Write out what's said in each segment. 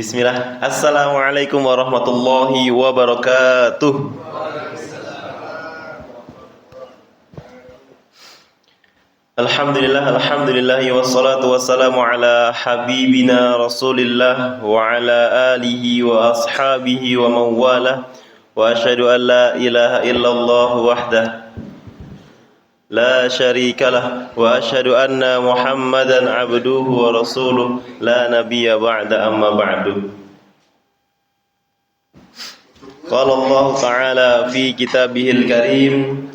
Bismillah. Assalamualaikum warahmatullahi wabarakatuh. Alhamdulillah wassalatu wassalamu ala habibina Rasulillah wa ala alihi wa ashabihi wa mawalah. Wa asyhadu an la ilaha illallah wahdah la syarikalah wa asyhadu anna Muhammadan abduhu wa rasuluh la nabiyya ba'da amma ba'du. Qala Allah ta'ala fi kitabihil karim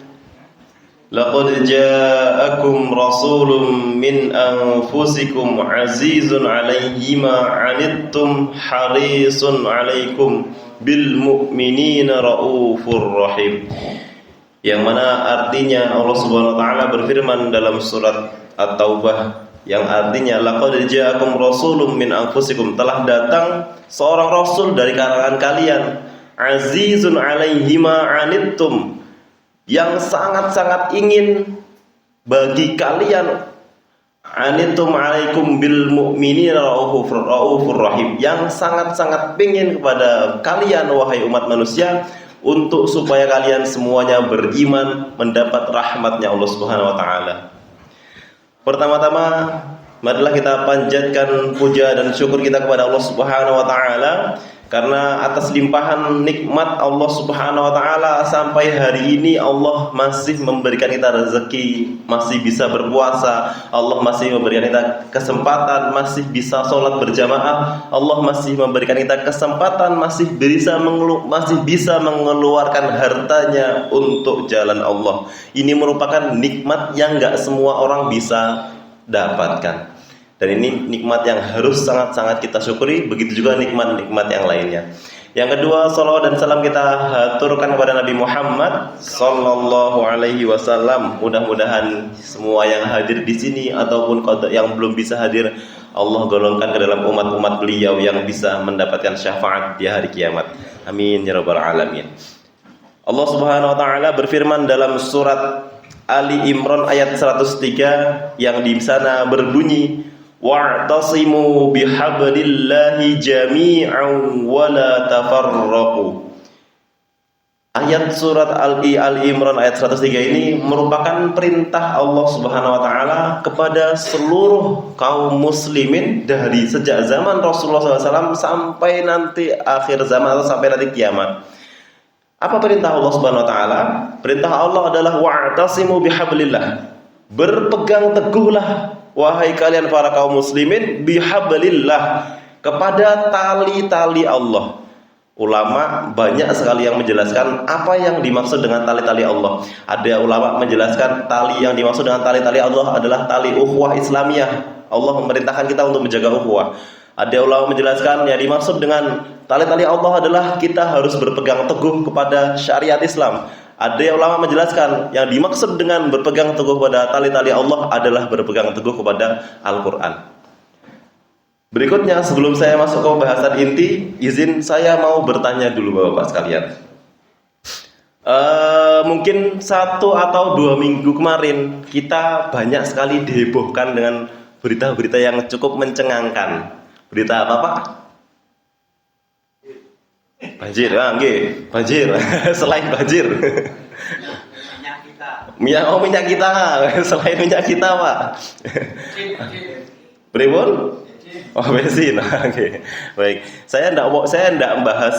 laqad ja'akum rasulun min anfusikum azizun 'alaihi ma 'anittum harisun 'alaikum bil mu'minina raufur rahim. Yang mana artinya Allah Subhanahu wa taala berfirman dalam surat At-Taubah yang artinya laqad ja'akum rasulun min anfusikum, telah datang seorang rasul dari kalangan kalian, azizun 'alaihi ma 'anittum, yang sangat-sangat ingin bagi kalian, 'anittum 'alaikum bil mu'minina raufur rahim, yang sangat-sangat ingin kepada kalian wahai umat manusia untuk supaya kalian semuanya beriman, mendapat rahmatnya Allah Subhanahu wa taala. Pertama-tama marilah kita panjatkan puja dan syukur kita kepada Allah Subhanahu wa taala karena atas limpahan nikmat Allah Subhanahu wa taala sampai hari ini Allah masih memberikan kita rezeki, masih bisa berpuasa, Allah masih memberikan kita kesempatan masih bisa sholat berjamaah, Allah masih memberikan kita kesempatan masih bisa mengeluarkan hartanya untuk jalan Allah. Ini merupakan nikmat yang enggak semua orang bisa dapatkan. Dan ini nikmat yang harus sangat-sangat kita syukuri. Begitu juga nikmat-nikmat yang lainnya. Yang kedua, salawat dan salam kita haturkan kepada Nabi Muhammad sallallahu alaihi wasallam. Mudah-mudahan semua yang hadir di sini ataupun yang belum bisa hadir, Allah golongkan ke dalam umat-umat beliau yang bisa mendapatkan syafaat di hari kiamat. Amin ya rabbal alamin. Allah Subhanahu wa taala berfirman dalam surat Ali Imran ayat 103 yang di sana berbunyi, wa'tasimu bihablillahi jami'an wa la tafarraqu. Ayat surat Ali Imran ayat 103 ini merupakan perintah Allah Subhanahu wa taala kepada seluruh kaum muslimin dari sejak zaman Rasulullah SAW sampai nanti akhir zaman atau sampai nanti kiamat. Apa perintah Allah Subhanahu wa taala? Perintah Allah adalah wa'tasimu bihablillah. Berpegang teguhlah wahai kalian para kaum muslimin bihablillah, kepada tali-tali Allah. Ulama banyak sekali yang menjelaskan apa yang dimaksud dengan tali-tali Allah. Ada ulama menjelaskan tali yang dimaksud dengan tali-tali Allah adalah tali ukhuwah Islamiyah. Allah memerintahkan kita untuk menjaga ukhuwah. Ada ulama menjelaskan yang dimaksud dengan tali-tali Allah adalah kita harus berpegang teguh kepada syariat Islam. Ada ulama menjelaskan yang dimaksud dengan berpegang teguh pada tali-tali Allah adalah berpegang teguh kepada Al-Quran. Berikutnya, sebelum saya masuk ke bahasan inti, izin saya mau bertanya dulu Bapak sekalian. Mungkin 1 atau 2 minggu kemarin kita banyak sekali dihebohkan dengan berita-berita yang cukup mencengangkan. Berita apa Pak? Banjir, banjir. Selain banjir. Minyak kita. Selain minyak kita, Pak. Pripun? Oh, bensin. Oke. Baik. Saya enggak membahas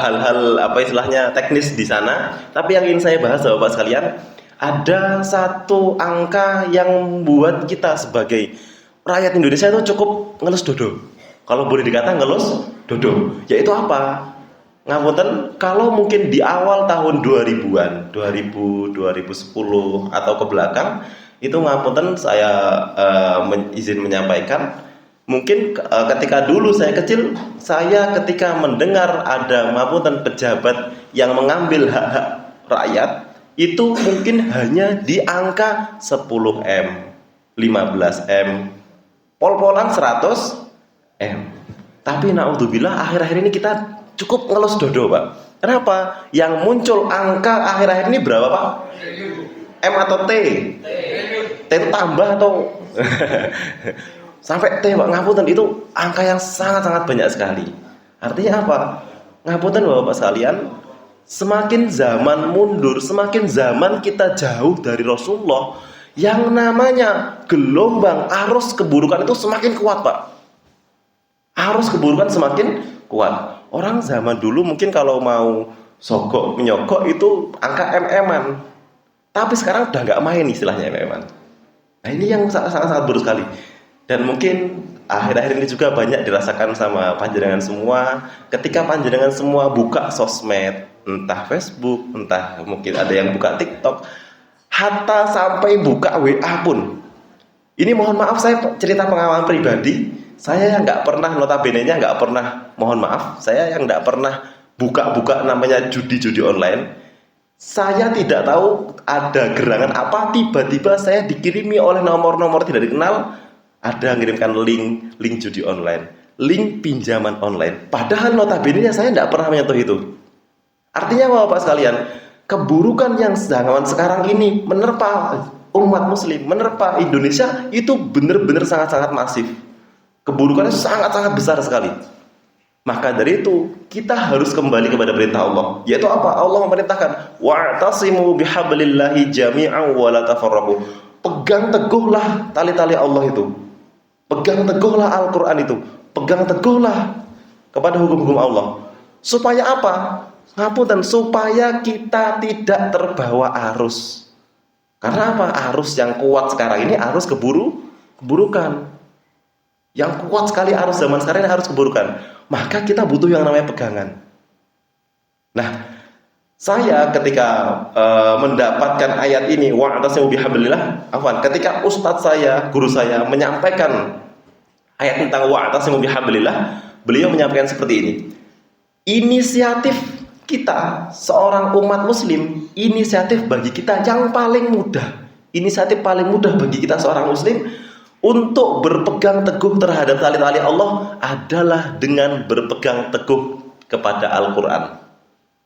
hal-hal apa istilahnya teknis di sana, tapi yang ingin saya bahas Bapak sekalian, ada satu angka yang membuat kita sebagai rakyat Indonesia itu cukup ngelus dodo. Kalau boleh dikata ngelus dodo, yaitu apa? Ngapunten, kalau mungkin di awal tahun 2000-an, 2010 atau ke belakang, itu ngapunten saya izin menyampaikan, mungkin ketika dulu saya kecil, saya ketika mendengar ada ngapunten pejabat yang mengambil hak-hak rakyat, itu mungkin hanya di angka 10M, 15M, pol-polan 100M. Tapi naudzubillah akhir-akhir ini kita cukup ngelus dodo Pak. Kenapa? Yang muncul angka akhir-akhir ini berapa Pak? M atau T? T tambah atau sampai tewak ngapunten itu angka yang sangat-sangat banyak sekali. Artinya apa? Ngapunten Bapak sekalian, semakin zaman mundur, semakin zaman kita jauh dari Rasulullah, yang namanya gelombang arus keburukan itu semakin kuat, Pak. Arus keburukan semakin kuat. Orang zaman dulu mungkin kalau mau sogok menyogok itu angka MM-an. Tapi sekarang udah nggak main istilahnya MM-an. Nah, ini yang sangat-sangat buruk sekali. Dan mungkin akhir-akhir ini juga banyak dirasakan sama panjenengan semua. Ketika panjenengan semua buka sosmed, entah Facebook, entah mungkin ada yang buka TikTok, hatta sampai buka WA pun. Ini mohon maaf, saya cerita pengalaman pribadi. Saya yang nggak pernah, notabene-nya nggak pernah, mohon maaf, saya yang nggak pernah buka-buka namanya judi-judi online. Saya tidak tahu ada gerangan apa, tiba-tiba saya dikirimi oleh nomor-nomor tidak dikenal, ada mengirimkan link judi online, link pinjaman online. Padahal notabene saya tidak pernah menyentuh itu. Artinya Bapak sekalian, keburukan yang zaman sekarang ini menerpa umat muslim, menerpa Indonesia itu benar-benar sangat-sangat masif. Keburukannya sangat-sangat besar sekali. Maka dari itu kita harus kembali kepada perintah Allah, yaitu apa? Allah memerintahkan wa'tasimu bihablillahi jami'an wa la tafarraqu. Pegang teguhlah tali-tali Allah itu. Pegang teguhlah Al-Qur'an itu. Pegang teguhlah kepada hukum-hukum Allah. Supaya apa? Ngapunten, supaya kita tidak terbawa arus. Karena apa? Arus yang kuat sekarang ini arus keburukan. Yang kuat sekali arus zaman sekarang ini arus keburukan. Maka kita butuh yang namanya pegangan. Nah, saya ketika mendapatkan ayat ini wa'tasimu bihablillah, ketika ustadz saya, guru saya menyampaikan ayat tentang wa'tasimu bihablillah, beliau menyampaikan seperti ini. Inisiatif kita seorang umat muslim, inisiatif bagi kita yang paling mudah, inisiatif paling mudah bagi kita seorang muslim untuk berpegang teguh terhadap tali-tali Allah adalah dengan berpegang teguh kepada Al-Quran.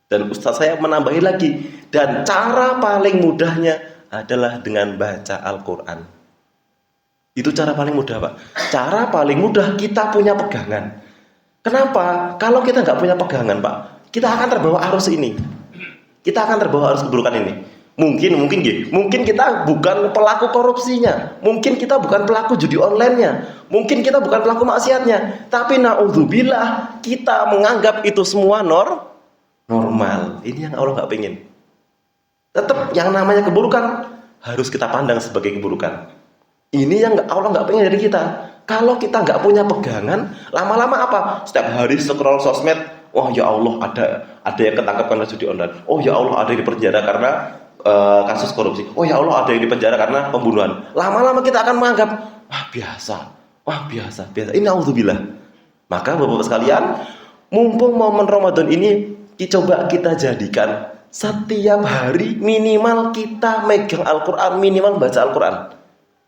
Dan ustaz saya menambahi lagi, dan cara paling mudahnya adalah dengan baca Al-Quran. Itu cara paling mudah, Pak. Cara paling mudah kita punya pegangan. Kenapa? Kalau kita nggak punya pegangan, Pak, kita akan terbawa arus ini. Kita akan terbawa arus keburukan ini. Mungkin kita bukan pelaku korupsinya, mungkin kita bukan pelaku judi online-nya, mungkin kita bukan pelaku maksiatnya, tapi naudzubillah kita menganggap itu semua normal. Ini yang Allah nggak pengen. Tetap yang namanya keburukan harus kita pandang sebagai keburukan. Ini yang Allah nggak pengen dari kita. Kalau kita nggak punya pegangan, lama-lama apa? Setiap hari scroll sosmed, oh ya Allah ada yang ketangkap karena judi online. Oh ya Allah ada yang dipenjara karena kasus korupsi. Oh ya Allah ada yang dipenjara karena pembunuhan. Lama-lama kita akan menganggap wah biasa. Ini naudzubillah. Maka Bapak sekalian, mumpung momen Ramadan ini coba kita jadikan setiap hari minimal kita megang Al-Quran, minimal baca Al-Quran.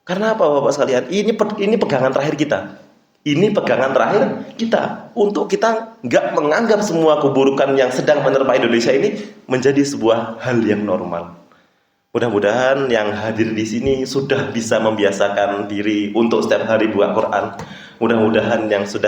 Karena apa Bapak sekalian? Ini pegangan terakhir kita. Ini pegangan terakhir kita untuk kita nggak menganggap semua keburukan yang sedang menerpa Indonesia ini menjadi sebuah hal yang normal. Mudah-mudahan yang hadir di sini sudah bisa membiasakan diri untuk setiap hari buka Quran. Mudah-mudahan yang sudah